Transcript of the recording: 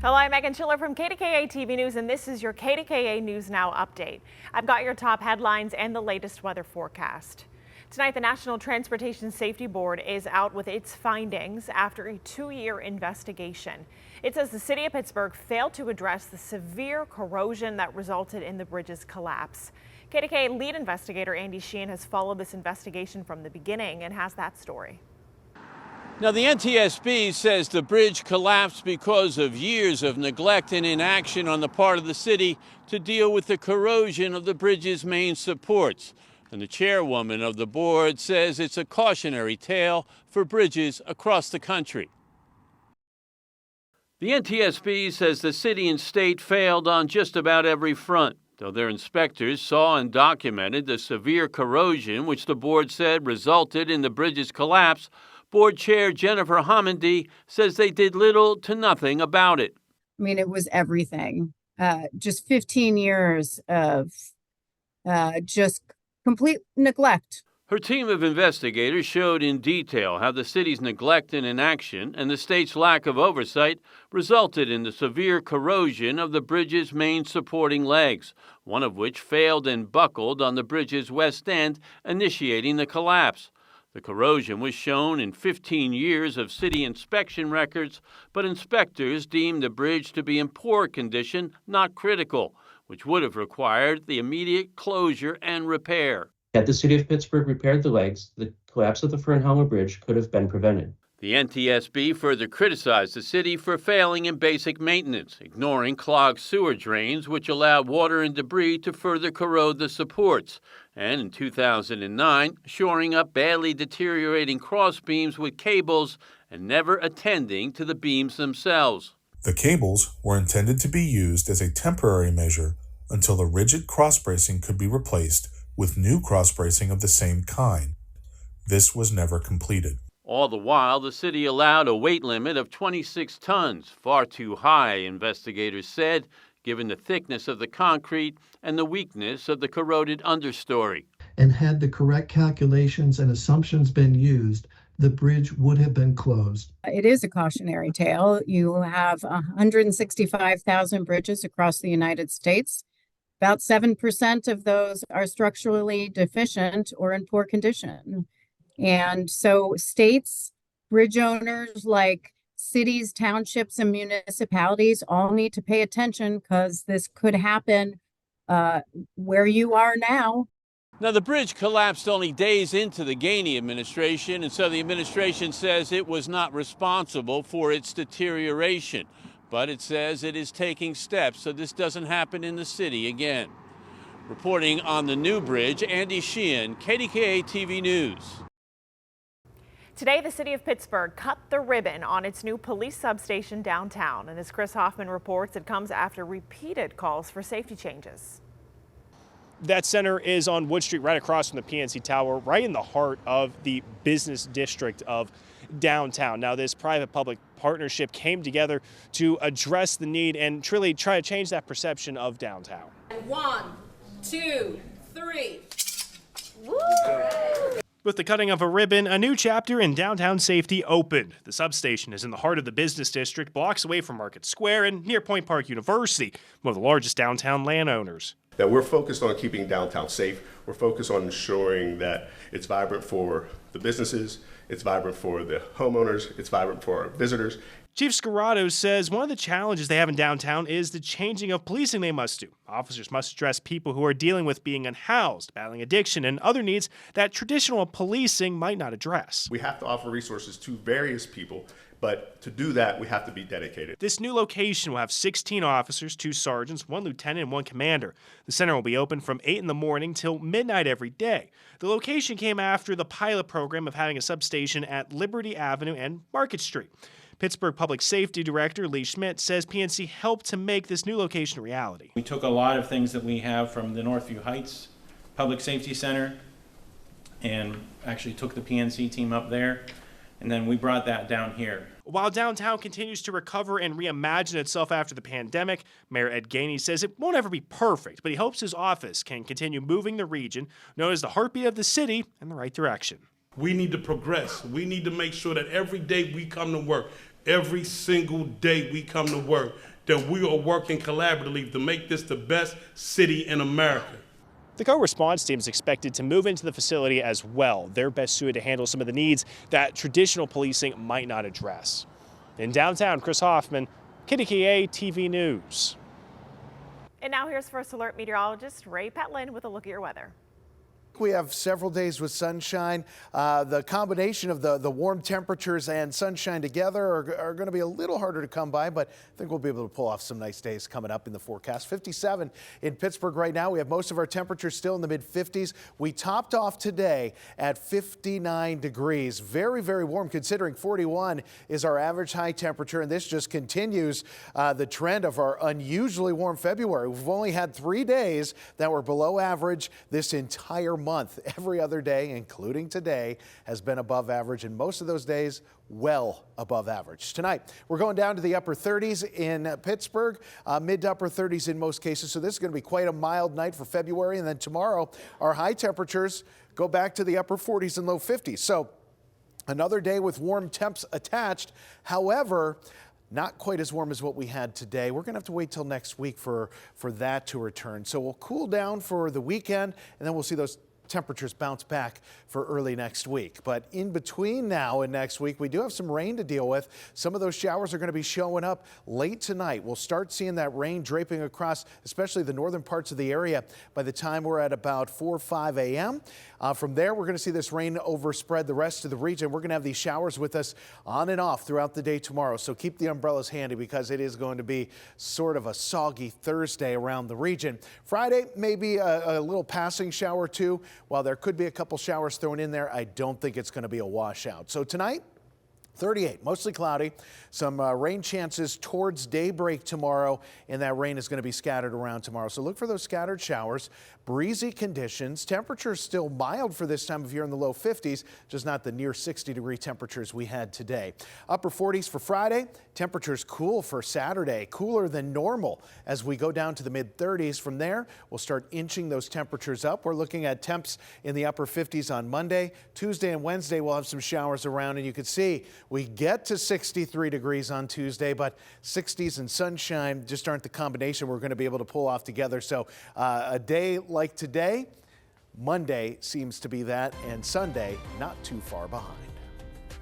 Hello, I'm Meghan Schiller from KDKA-TV News, and this is your KDKA News Now update. I've got your top headlines and the latest weather forecast. Tonight, the National Transportation Safety Board is out with its findings after a 2-year investigation. It says the city of Pittsburgh failed to address the severe corrosion that resulted in the bridge's collapse. KDKA lead investigator Andy Sheehan has followed this investigation from the beginning and has that story. Now, the NTSB says the bridge collapsed because of years of neglect and inaction on the part of the city to deal with the corrosion of the bridge's main supports. And the chairwoman of the board says it's a cautionary tale for bridges across the country. The NTSB says the city and state failed on just about every front, though their inspectors saw and documented the severe corrosion which the board said resulted in the bridge's collapse. Board Chair Jennifer Homendy says they did little to nothing about it. I mean, it was everything. Just 15 years of just complete neglect. Her team of investigators showed in detail how the city's neglect and inaction and the state's lack of oversight resulted in the severe corrosion of the bridge's main supporting legs, one of which failed and buckled on the bridge's west end, initiating the collapse. The corrosion was shown in 15 years of city inspection records, but inspectors deemed the bridge to be in poor condition, not critical, which would have required the immediate closure and repair. Had the city of Pittsburgh repaired the legs, the collapse of the Fernhelmer Bridge could have been prevented. The NTSB further criticized the city for failing in basic maintenance, ignoring clogged sewer drains which allowed water and debris to further corrode the supports, and in 2009, shoring up badly deteriorating crossbeams with cables and never attending to the beams themselves. The cables were intended to be used as a temporary measure until the rigid cross-bracing could be replaced with new cross-bracing of the same kind. This was never completed. All the while, the city allowed a weight limit of 26 tons, far too high, investigators said, given the thickness of the concrete and the weakness of the corroded understory. And had the correct calculations and assumptions been used, the bridge would have been closed. It is a cautionary tale. You have 165,000 bridges across the United States. About 7% of those are structurally deficient or in poor condition. And so states, bridge owners like cities, townships, and municipalities all need to pay attention because this could happen where you are now. Now, the bridge collapsed only days into the Gainey administration, and so the administration says it was not responsible for its deterioration. But it says it is taking steps so this doesn't happen in the city again. Reporting on the new bridge, Andy Sheehan, KDKA-TV News. Today, the city of Pittsburgh cut the ribbon on its new police substation downtown. And as Chris Hoffman reports, it comes after repeated calls for safety changes. That center is on Wood Street, right across from the PNC Tower, right in the heart of the business district of downtown. Now, this private-public partnership came together to address the need and truly try to change that perception of downtown. 1, 2, 3. Woo! With the cutting of a ribbon, a new chapter in downtown safety opened. The substation is in the heart of the business district, blocks away from Market Square and near Point Park University, one of the largest downtown landowners. That we're focused on keeping downtown safe. We're focused on ensuring that it's vibrant for the businesses, it's vibrant for the homeowners, it's vibrant for our visitors. Chief Scarrato says one of the challenges they have in downtown is the changing of policing they must do. Officers must address people who are dealing with being unhoused, battling addiction, and other needs that traditional policing might not address. We have to offer resources to various people, but to do that, we have to be dedicated. This new location will have 16 officers, 2 sergeants, 1 lieutenant, and 1 commander. The center will be open from 8 in the morning till midnight every day. The location came after the pilot program of having a substation at Liberty Avenue and Market Street. Pittsburgh Public Safety Director Lee Schmidt says PNC helped to make this new location a reality. We took a lot of things that we have from the Northview Heights Public Safety Center and actually took the PNC team up there, and then we brought that down here. While downtown continues to recover and reimagine itself after the pandemic, Mayor Ed Gainey says it won't ever be perfect, but he hopes his office can continue moving the region, known as the heartbeat of the city, in the right direction. We need to progress. We need to make sure that every day we come to work, every single day we come to work, that we are working collaboratively to make this the best city in America. The co-response team is expected to move into the facility as well. They're best suited to handle some of the needs that traditional policing might not address. In downtown, Chris Hoffman, KDKA-TV News. And now here's First Alert meteorologist Ray Petlin with a look at your weather. We have several days with sunshine. The combination of the warm temperatures and sunshine together are going to be a little harder to come by, but I think we'll be able to pull off some nice days coming up in the forecast. 57 in Pittsburgh right now. We have most of our temperatures still in the mid-50s. We topped off today at 59 degrees. Very, very warm considering 41 is our average high temperature, and this just continues the trend of our unusually warm February. We've only had 3 days that were below average this entire month. Every other day, including today, has been above average, and most of those days well above average. Tonight, we're going down to the upper 30s in Pittsburgh, mid to upper 30s in most cases. So this is going to be quite a mild night for February. And then tomorrow, our high temperatures go back to the upper 40s and low 50s. So another day with warm temps attached. However, not quite as warm as what we had today. We're going to have to wait till next week for that to return. So we'll cool down for the weekend, and then we'll see those temperatures bounce back for early next week. But in between now and next week, we do have some rain to deal with. Some of those showers are going to be showing up late tonight. We'll start seeing that rain draping across, especially the northern parts of the area, by the time we're at about 4 or 5 a.m. From there, we're going to see this rain overspread the rest of the region. We're going to have these showers with us on and off throughout the day tomorrow. So keep the umbrellas handy because it is going to be sort of a soggy Thursday around the region. Friday, maybe a little passing shower too. While there could be a couple showers thrown in there, I don't think it's going to be a washout. So tonight, 38, mostly cloudy, some rain chances towards daybreak tomorrow, and that rain is going to be scattered around tomorrow. So look for those scattered showers, breezy conditions, temperatures still mild for this time of year in the low 50s, just not the near 60-degree temperatures we had today. Upper 40s for Friday, temperatures cool for Saturday, cooler than normal as we go down to the mid 30s. From there, we'll start inching those temperatures up. We're looking at temps in the upper 50s on Monday. Tuesday and Wednesday, we'll have some showers around, and you can see we get to 63 degrees on Tuesday, but 60s and sunshine just aren't the combination we're going to be able to pull off together. So a day like today, Monday seems to be that, and Sunday not too far behind.